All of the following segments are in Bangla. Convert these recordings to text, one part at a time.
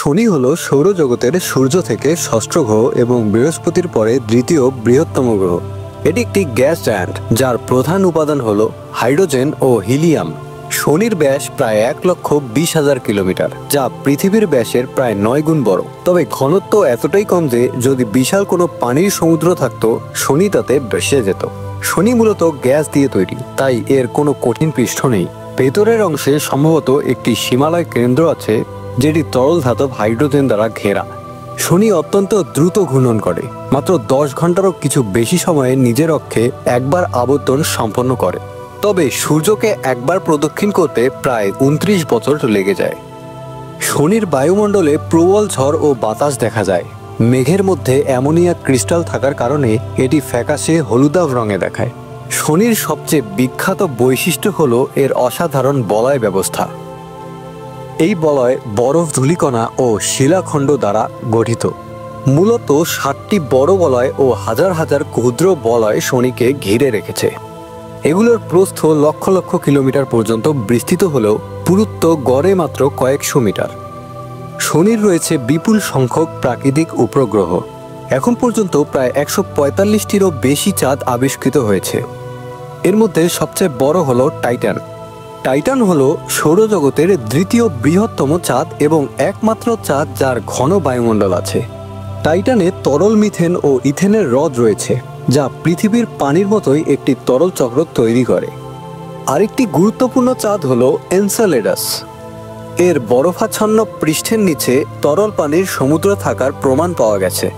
শনি হলো সৌরজগতের সূর্য থেকে ষষ্ঠ গ্রহ এবং বৃহস্পতির পরে দ্বিতীয় বৃহত্তম গ্রহ। এটি একটি গ্যাস জায়ান্ট যার প্রধান উপাদান হলো হাইড্রোজেন ও হিলিয়াম। শনির ব্যাস প্রায় 1,20,000 কিলোমিটার, যা পৃথিবীর ব্যাসের প্রায় 9 গুণ বড়। তবে ঘনত্ব এতটাই কম যে যদি বিশাল কোনো পানির সমুদ্র থাকতো, শনি তাতে ভেসে যেত। শনি মূলত গ্যাস দিয়ে তৈরি, তাই এর কোনো কঠিন পৃষ্ঠ নেই। ভেতরের অংশে সম্ভবত একটি হিমালয় কেন্দ্র আছে, যেটি তরল ধাতব হাইড্রোজেন দ্বারা ঘেরা। শনি অত্যন্ত দ্রুত ঘূর্ণন করে, মাত্র 10 ঘন্টারও কিছু বেশি সময়ে নিজের অক্ষে একবার আবর্তন সম্পন্ন করে। তবে সূর্যকে একবার প্রদক্ষিণ করতে প্রায় 29 বছর লেগে যায়। শনির বায়ুমণ্ডলে প্রবল ঝড় ও বাতাস দেখা যায়। মেঘের মধ্যে অ্যামোনিয়া ক্রিস্টাল থাকার কারণে এটি ফ্যাকাশে হলুদাভ রঙে দেখায়। শনির সবচেয়ে বিখ্যাত বৈশিষ্ট্য হলো এর অসাধারণ বলয় ব্যবস্থা। এই বলয় বরফ ধূলিকণা ও শিলাখণ্ড দ্বারা গঠিত। মূলত 7টি বড় বলয় ও হাজার হাজার ক্ষুদ্র বলয় শনিকে ঘিরে রেখেছে। এগুলোর প্রস্থ লক্ষ লক্ষ কিলোমিটার পর্যন্ত বিস্তৃত হলেও পুরুত্ব গড়ে মাত্র কয়েকশো মিটার। শনির রয়েছে বিপুল সংখ্যক প্রাকৃতিক উপগ্রহ। এখন পর্যন্ত প্রায় 145টিরও বেশি চাঁদ আবিষ্কৃত হয়েছে। এর মধ্যে সবচেয়ে বড় হলো টাইটান। টাইটান হলো সৌরজগতের দ্বিতীয় বৃহত্তম চাঁদ এবং একমাত্র চাঁদ যার ঘন বায়ুমণ্ডল আছে। টাইটানে তরল মিথেন ও ইথেনের হ্রদ রয়েছে, যা পৃথিবীর পানির মতোই একটি তরল চক্র তৈরি করে। আরেকটি গুরুত্বপূর্ণ চাঁদ হলো এনসেলেডাস। এর বরফাচ্ছন্ন পৃষ্ঠের নিচে তরল পানির সমুদ্র থাকার প্রমাণ পাওয়া গেছে।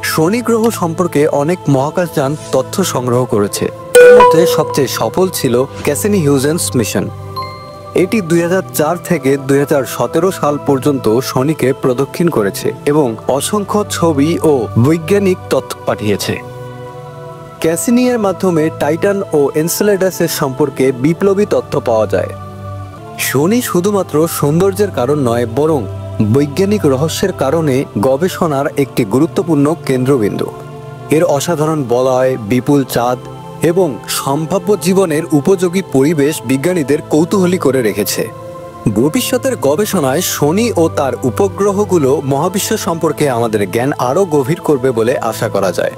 শনি গ্রহ সম্পর্কে অনেক মহাকাশযান তথ্য সংগ্রহ করেছে। এর মধ্যে সবচেয়ে সফল ছিল ক্যাসিনি-হিউজেন্স মিশন। এটি 2004 থেকে 2017 সাল পর্যন্ত শনিকে প্রদক্ষিণ করেছে এবং অসংখ্য ছবি ও বৈজ্ঞানিক তথ্য পাঠিয়েছে। ক্যাসিনি-এর মাধ্যমে টাইটান ও এনসেলেডাসের সম্পর্কে বিপ্লবী তথ্য পাওয়া যায়। শনি শুধুমাত্র সৌন্দর্যের কারণ নয়, বরং বৈজ্ঞানিক রহস্যের কারণে গবেষণার একটি গুরুত্বপূর্ণ কেন্দ্রবিন্দু। এর অসাধারণ বলয়, বিপুল চাঁদ এবং সম্ভাব্য জীবনের উপযোগী পরিবেশ বিজ্ঞানীদের কৌতূহলী করে রেখেছে। ভবিষ্যতের গবেষণায় শনি ও তার উপগ্রহগুলো মহাবিশ্ব সম্পর্কে আমাদের জ্ঞান আরও গভীর করবে বলে আশা করা যায়।